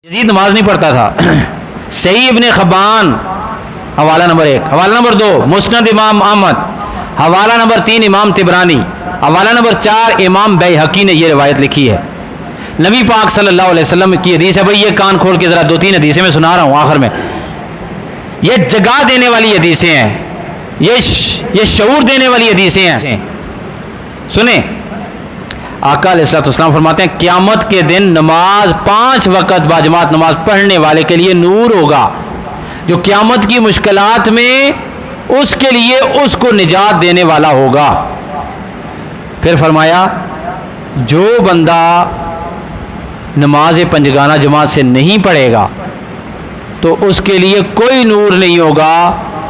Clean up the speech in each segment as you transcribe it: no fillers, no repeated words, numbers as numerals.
یزید نماز نہیں پڑھتا تھا۔ صحیح ابن خبان حوالہ نمبر 1، حوالہ نمبر 2 مسند امام احمد، حوالہ نمبر 3 امام طبرانی، حوالہ نمبر 4 امام بیہقی نے یہ روایت لکھی ہے۔ نبی پاک صلی اللہ علیہ وسلم کی حدیث ہے۔ بھائی یہ کان کھول کے ذرا 2-3 حدیثیں میں سنا رہا ہوں آخر میں، یہ جگا دینے والی حدیثیں ہیں، یہ شعور دینے والی حدیثیں ہیں۔ سنیں، آقا علیہ السلام فرماتے ہیں قیامت کے دن نماز 5 وقت باجماعت نماز پڑھنے والے کے لیے نور ہوگا، جو قیامت کی مشکلات میں اس کے لیے اس کو نجات دینے والا ہوگا۔ پھر فرمایا جو بندہ نماز پنجگانہ جماعت سے نہیں پڑھے گا تو اس کے لیے کوئی نور نہیں ہوگا،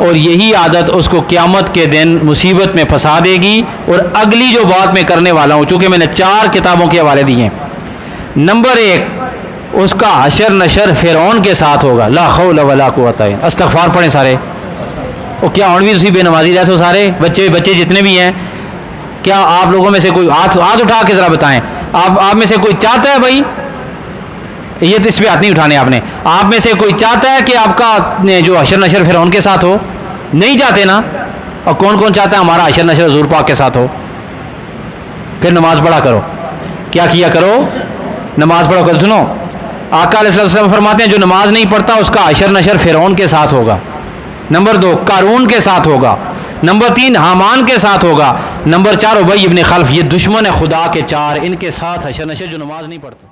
اور یہی عادت اس کو قیامت کے دن مصیبت میں پھنسا دے گی۔ اور اگلی جو بات میں کرنے والا ہوں، چونکہ میں نے 4 کتابوں کے حوالے دیے ہیں، نمبر 1 اس کا حشر نشر فرعون کے ساتھ ہوگا۔ لا حول ولا قوت، استغفار پڑھیں سارے۔ اور کیا اور بھی اسی بے نمازی جیسے سارے بچے جتنے بھی ہیں، کیا آپ لوگوں میں سے کوئی ہاتھ اٹھا کے ذرا بتائیں، آپ میں سے کوئی چاہتا ہے، بھائی یہ تو اس پہ ہاتھ نہیں اٹھانے آپ نے، آپ میں سے کوئی چاہتا ہے کہ آپ کا جو حشر نشر فرعون کے ساتھ ہو؟ نہیں چاہتے نا۔ اور کون کون چاہتا ہے ہمارا حشر نشر حضور پاک کے ساتھ ہو؟ پھر نماز پڑھا کرو۔ کیا کیا کرو؟ نماز پڑھا کرو۔ سنو، آقا علیہ السلام فرماتے ہیں جو نماز نہیں پڑھتا اس کا حشر نشر فرعون کے ساتھ ہوگا، نمبر 2 قارون کے ساتھ ہوگا، نمبر 3 حامان کے ساتھ ہوگا، نمبر 4 ابی ابن خلف، یہ دشمن ہے خدا کے 4، ان کے ساتھ حشر نشر جو نماز نہیں پڑھتا۔